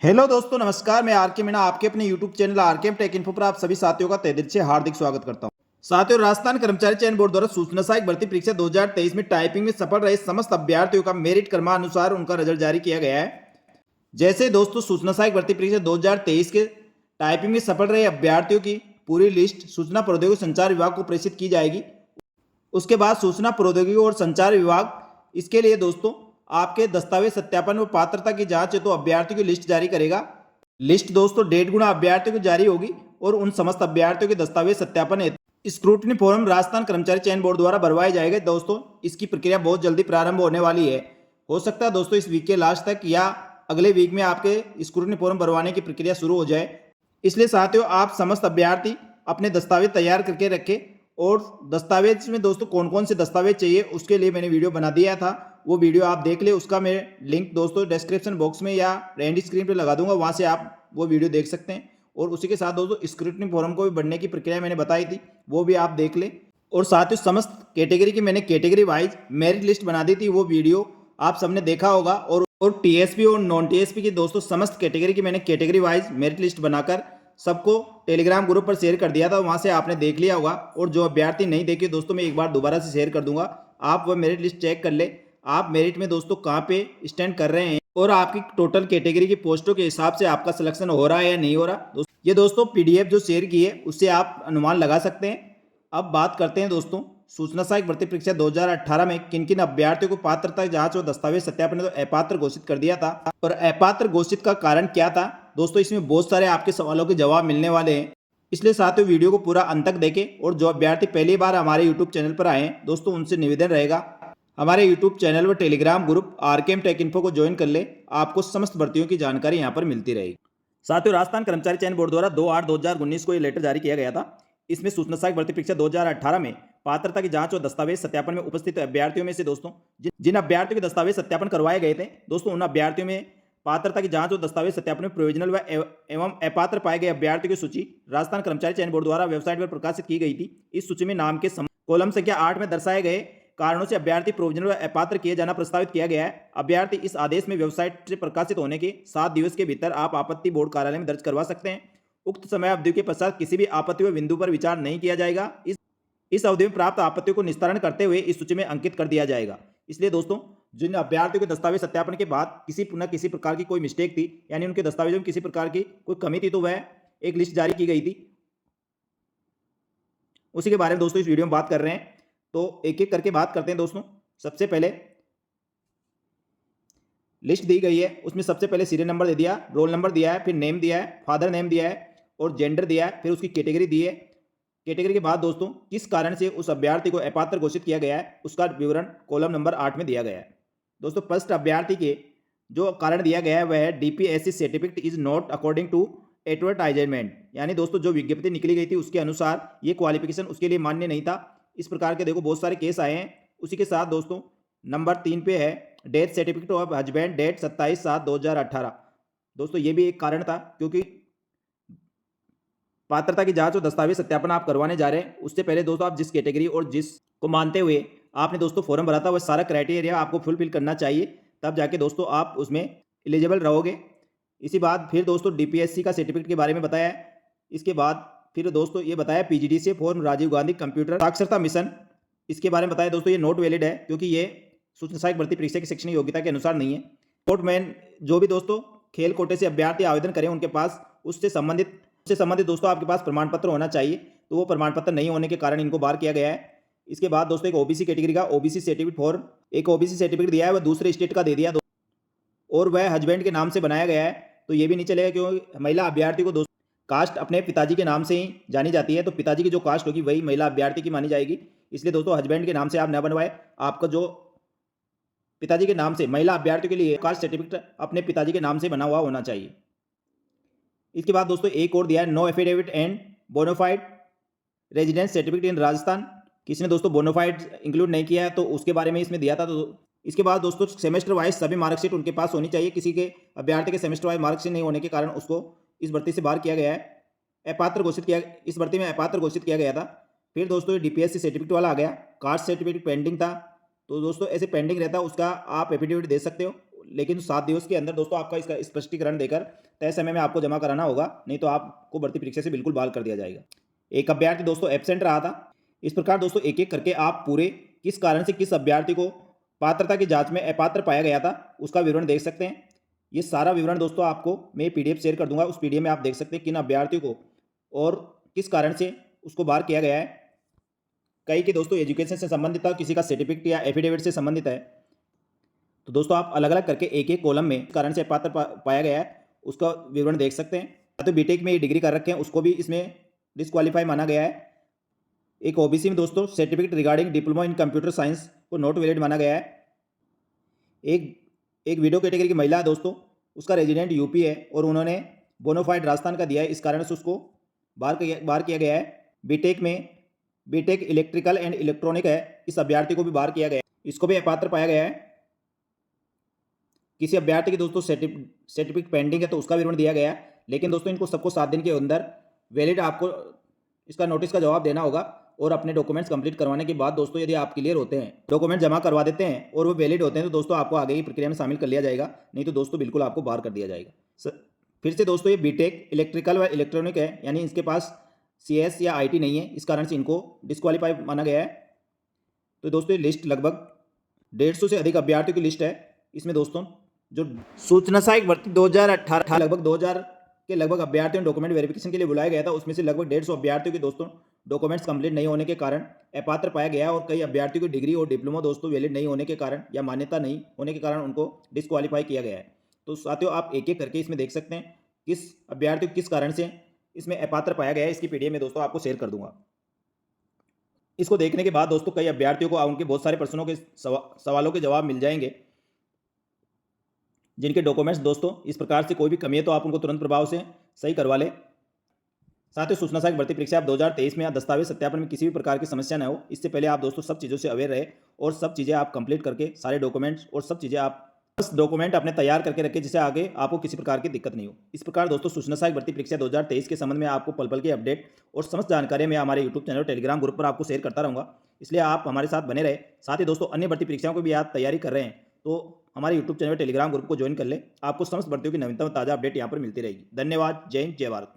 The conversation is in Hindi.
हेलो दोस्तों, नमस्कार। मैं आर के मीणा आपके अपने यूट्यूब चैनल आर के टेक इन्फो पर आप सभी साथियों का तहे दिल से हार्दिक स्वागत करता हूं। साथियों, राजस्थान कर्मचारी चयन बोर्ड द्वारा सूचना सहायक भर्ती परीक्षा 2023 में टाइपिंग में सफल रहे समस्त अभ्यर्थियों का मेरिट क्रमानुसार उनका रिजल्ट जारी किया गया है। जैसे दोस्तों, सूचना सहायक भर्ती परीक्षा 2023 के टाइपिंग में सफल रहे अभ्यर्थियों की पूरी लिस्ट सूचना प्रौद्योगिकी संचार विभाग को प्रेषित की जाएगी। उसके बाद सूचना प्रौद्योगिकी और संचार विभाग इसके लिए दोस्तों आपके दस्तावेज सत्यापन व पात्रता की जांच है तो अभ्यर्थियों की लिस्ट जारी करेगा। लिस्ट दोस्तों 1.5 गुना अभ्यर्थियों को जारी होगी और उन समस्त अभ्यर्थियों के दस्तावेज सत्यापन है स्क्रूटनी फॉर्म राजस्थान कर्मचारी चयन बोर्ड द्वारा भरवाए जाएंगे। दोस्तों, इसकी प्रक्रिया बहुत जल्दी प्रारंभ होने वाली है। हो सकता है दोस्तों इस वीक के लास्ट तक या अगले वीक में आपके स्क्रूटनी फॉर्म भरवाने की प्रक्रिया शुरू हो जाए। इसलिए साथियों, आप समस्त अभ्यर्थी अपने दस्तावेज तैयार करके रखें। और दस्तावेज में दोस्तों कौन कौन से दस्तावेज चाहिए उसके लिए मैंने वीडियो बना दिया था, वो वीडियो आप देख ले। उसका मैं लिंक दोस्तों डिस्क्रिप्शन बॉक्स में या एंड स्क्रीन पे लगा दूंगा, वहां से आप वो वीडियो देख सकते हैं। और उसी के साथ दोस्तों स्क्रूटनी फॉर्म को भी बढ़ने की प्रक्रिया मैंने बताई थी, वो भी आप देख लें। और साथ ही समस्त कैटेगरी की मैंने कैटेगरी वाइज मेरिट लिस्ट बना दी थी, वो वीडियो आप सबने देखा होगा। और टीएसपी और नॉन टीएसपी की दोस्तों समस्त कैटेगरी की मैंने कैटेगरी वाइज मेरिट लिस्ट बनाकर सबको टेलीग्राम ग्रुप पर शेयर कर दिया था, वहां से आपने देख लिया होगा। और जो अभ्यर्थी नहीं देखे दोस्तों, मैं एक बार दोबारा से शेयर कर दूंगा, आप वह मेरिट लिस्ट चेक कर ले। आप मेरिट में दोस्तों कहाँ पे स्टैंड कर रहे हैं और आपकी टोटल कैटेगरी की पोस्टों के हिसाब से आपका सिलेक्शन हो रहा है या नहीं हो रहा। ये दोस्तों पीडीएफ जो शेयर की है उससे आप अनुमान लगा सकते हैं। अब बात करते हैं दोस्तों सूचना सहायक भर्ती परीक्षा 2018 में किन किन अभ्यर्थियों को पात्रता जांच और दस्तावेज सत्यापन तो अपात्र घोषित कर दिया था। और अपात्र घोषित का कारण क्या था दोस्तों, इसमें बहुत सारे आपके सवालों के जवाब मिलने वाले हैं। इसलिए साथियों वीडियो को पूरा अंत तक देखें। और जो अभ्यर्थी पहली बार हमारे यूट्यूब चैनल पर आए हैं दोस्तों, उनसे निवेदन रहेगा हमारे यूट्यूब चैनल व Telegram group RKM take info को ज्वाइन कर ले, आपको समस्त भर्तियों की जानकारी यहाँ पर मिलती रहेगी। साथियों, राजस्थान कर्मचारी चयन बोर्ड द्वारा 2/8/2019 को ये लेटर जारी किया गया था। इसमें सूचना सहायक भर्ती परीक्षा 2018 में पात्रता की जांच और दस्तावेज सत्यापन में उपस्थित अभ्यर्थियों में से दोस्तों जिन अभ्यर्थियों के दस्तावेज सत्यापन करवाए गए थे दोस्तों, उन अभ्यर्थियों में पात्रता की जांच और दस्तावेज सत्यापन में प्रोविजनल व एवं अपात्र पाए गए अभ्यर्थियों की सूची राजस्थान कर्मचारी चयन बोर्ड द्वारा वेबसाइट पर प्रकाशित की गई थी। इस सूची में नाम के कॉलम संख्या 8 में दर्शाए गए कारणों से अभ्यर्थी प्रोविजनल व अपात्र किए जाना प्रस्तावित किया गया है। अभ्यर्थी इस आदेश में वेबसाइट से प्रकाशित होने के 7 दिवस के भीतर आप आपत्ति बोर्ड कार्यालय में दर्ज करवा सकते हैं। उक्त समय अवधि के पश्चात किसी भी आपत्ति व बिंदु पर विचार नहीं किया जाएगा। इस अवधि में प्राप्त आपत्तियों को निस्तारण करते हुए इस सूची में अंकित कर दिया जाएगा। इसलिए दोस्तों जिन अभ्यर्थियों के दस्तावेज सत्यापन के बाद किसी प्रकार की कोई मिस्टेक थी, यानी उनके दस्तावेजों में किसी प्रकार की कोई कमी थी, तो वह एक लिस्ट जारी की गई थी, उसी के बारे में दोस्तों इस वीडियो में बात कर रहे हैं। तो एक एक करके बात करते हैं दोस्तों। सबसे पहले लिस्ट दी गई है, उसमें सबसे पहले सीरियल नंबर दे दिया, रोल नंबर दिया है, फिर नेम दिया है, फादर नेम दिया है और जेंडर दिया है, फिर उसकी कैटेगरी दी है। कैटेगरी के बाद दोस्तों किस कारण से उस अभ्यर्थी को अपात्र घोषित किया गया है उसका विवरण कॉलम नंबर 8 में दिया गया है। दोस्तों फर्स्ट अभ्यर्थी के जो कारण दिया गया है वह है DPSC certificate is not according to advertisement, यानी दोस्तों जो विज्ञप्ति निकली गई थी उसके अनुसार ये क्वालिफिकेशन उसके लिए मान्य नहीं था। इस प्रकार के देखो बहुत सारे केस आए हैं। उसी के साथ दोस्तों नंबर 3 पे है death certificate of husband date 27/7/2018। दोस्तों ये भी एक कारण था, क्योंकि पात्रता की जांच और दस्तावेज सत्यापन आप करवाने जा रहे हैं उससे पहले दोस्तों आप जिस कैटेगरी और जिसको मानते हुए आपने दोस्तों फॉर्म भरा था वह सारा क्राइटेरिया आपको फुलफिल करना चाहिए, तब जाके दोस्तों आप उसमें एलिजिबल रहोगे। इसी बाद फिर दोस्तों डीपीएससी का सर्टिफिकेट के बारे में बताया। इसके बाद फिर दोस्तों ये बताया PGDCA form Rajiv Gandhi computer साक्षरता मिशन, इसके बारे में बताया दोस्तों ये नॉट वैलिड है, क्योंकि ये सूचना सहायक भर्ती परीक्षा की शैक्षणिक योग्यता के अनुसार नहीं है। कोर्टमैन जो भी दोस्तों खेल कोटे से अभ्यर्थी आवेदन करें उनके पास उससे संबंधित दोस्तों आपके पास प्रमाण पत्र होना चाहिए, तो वो प्रमाण पत्र नहीं होने के कारण इनको बाहर किया गया है। इसके बाद दोस्तों एक ओबीसी कैटेगरी का ओबीसी सर्टिफिकेट फॉर्म, एक ओबीसी सर्टिफिकेट दिया है वह दूसरे स्टेट का दे दिया और वह हस्बैंड के नाम से बनाया गया है, तो ये भी नहीं चलेगा, क्योंकि महिला अभ्यर्थी को दोस्तों कास्ट अपने पिताजी के नाम से ही जानी जाती है, तो पिताजी की जो कास्ट होगी वही महिला अभ्यर्थी की मानी जाएगी। इसलिए दोस्तों हस्बैंड के नाम से आप न बनवाए, आपका जो पिताजी के नाम से महिला अभ्यर्थी के लिए कास्ट सर्टिफिकेट अपने पिताजी के नाम से बना हुआ होना चाहिए। इसके बाद दोस्तों एक और दिया है no affidavit and bonafide residence certificate in Rajasthan. किसी ने दोस्तों बोनाफाइड इंक्लूड नहीं किया है तो उसके बारे में इसमें दिया था। तो इसके बाद दोस्तों सेमेस्टर वाइज सभी मार्कशीट उनके पास होनी चाहिए। किसी के अभ्यर्थी के सेमेस्टर वाइज मार्कशीट नहीं होने के कारण उसको इस भर्ती से बाहर किया गया है, अपात्र घोषित किया, इस भर्ती में अपात्र घोषित किया गया था। फिर दोस्तों डीपीएससी सर्टिफिकेट वाला आ गया, कास्ट सर्टिफिकेट पेंडिंग था, तो दोस्तों ऐसे पेंडिंग रहता है उसका आप एफिडेविट दे सकते हो, लेकिन 7 दिवस के अंदर दोस्तों आपका इसका स्पष्टीकरण देकर तय समय में आपको जमा कराना होगा, नहीं तो आपको भर्ती परीक्षा से बिल्कुल बाहर कर दिया जाएगा। एक अभ्यर्थी दोस्तों एब्सेंट रहा था। इस प्रकार दोस्तों एक-एक करके आप पूरे किस कारण से किस अभ्यर्थी को पात्रता की जांच में अपात्र पाया गया था, उसका विवरण देख सकते हैं। ये सारा विवरण दोस्तों आपको मैं पीडीएफ शेयर कर दूंगा। उस पीडीएफ में आप देख सकते हैं किन अभ्यर्थियों को और किस कारण से उसको बाहर किया गया है। कई के दोस्तों एजुकेशन से संबंधित था, किसी का सर्टिफिकेट या एफिडेविट से संबंधित है। तो दोस्तों आप अलग अलग करके एक-एक कॉलम में किस कारण से अपात्र पाया गया है उसका विवरण देख सकते हैं। तो बीटेक में ये डिग्री कर रखे हैं उसको भी इसमें डिस्क्वालीफाई माना गया है। एक ओबीसी में दोस्तों certificate regarding diploma in computer science को नॉट वैलिड माना गया है। एक वीडियो कैटेगरी की महिला है दोस्तों, उसका रेजिडेंट यूपी है और उन्होंने बोनाफाइड राजस्थान का दिया है, इस कारण से उसको बाहर किया गया है। बीटेक इलेक्ट्रिकल एंड इलेक्ट्रॉनिक है, इस अभ्यर्थी को भी बाहर किया गया है, इसको भी अपात्र पाया गया है। किसी अभ्यर्थी की दोस्तों सर्टिफिकेट पेंडिंग है तो उसका विवरण दिया गया है, लेकिन दोस्तों इनको सबको 7 दिन के अंदर वैलिड आपको इसका नोटिस का जवाब देना होगा और अपने डॉक्यूमेंट्स कंप्लीट करवाने के बाद दोस्तों यदि आप क्लियर होते हैं, डॉक्यूमेंट जमा करवा देते हैं और वो वैलिड होते हैं तो दोस्तों आपको आगे की प्रक्रिया में शामिल कर लिया जाएगा, नहीं तो दोस्तों बिल्कुल आपको बाहर कर दिया जाएगा। फिर से दोस्तों ये बीटेक इलेक्ट्रिकल व इलेक्ट्रॉनिक है, यानी इसके पास CS या IT नहीं है, इस कारण से इनको डिस्क्वालीफाई माना गया है। तो दोस्तों ये लिस्ट लगभग 150 से अधिक अभ्यर्थियों की लिस्ट है। इसमें दोस्तों जो सूचना सहायक भर्ती 2018 लगभग 2000 के लगभग अभ्यर्थियों डॉक्यूमेंट वेरिफिकेशन के लिए बुलाया गया था, उसमें से लगभग 150 अभ्यर्थियों के दोस्तों डॉक्यूमेंट्स कंप्लीट नहीं होने के कारण अपात्र पाया गया और कई अभ्यर्थियों की डिग्री और डिप्लोमा दोस्तों वैलिड नहीं होने के कारण या मान्यता नहीं होने के कारण उनको डिस्क्वालीफाई किया गया है। तो साथियों आप एक-एक करके इसमें देख सकते हैं किस अभ्यर्थी को किस कारण से इसमें अपात्र पाया गया है। इसकी पीडीएफ में दोस्तों आपको शेयर कर दूंगा। इसको देखने के बाद दोस्तों कई अभ्यर्थियों को उनके बहुत सारे प्रश्नों के सवालों के जवाब मिल जाएंगे, जिनके डॉक्यूमेंट्स दोस्तों इस प्रकार से कोई भी कमी है तो आप उनको तुरंत प्रभाव से सही करवा लें। साथ ही सूचना सहायक भर्ती परीक्षा आप 2023 में या दस्तावेज सत्यापन में किसी भी प्रकार की समस्या न हो, इससे पहले आप दोस्तों सब चीज़ों से अवेयर रहे और सब चीज़ें आप कंप्लीट करके सारे डॉक्यूमेंट्स और सब चीज़ें आप बस डॉक्यूमेंट अपने तैयार करके रखें, जिससे आगे आपको किसी प्रकार की दिक्कत नहीं हो। इस प्रकार दोस्तों सूचना सहायक भर्ती परीक्षा 2023 के संबंध में आपको पल पल की अपडेट और समस्त जानकारी मैं हमारे यूट्यूब चैनल और टेलीग्राम ग्रुप पर आपको शेयर करता रहूँगा, इसलिए आप हमारे साथ बने रहे। साथ ही दोस्तों अन्य भर्ती परीक्षाओं को भी आप तैयारी कर रहे हैं तो हमारे यूट्यूब चैनल टेलीग्राम ग्रुप को ज्वाइन कर ले, आपको समस्त भर्तियों की नवीनतम ताज़ा अपडेट यहाँ पर मिलती रहेगी। धन्यवाद। जय हिंद, जय भारत।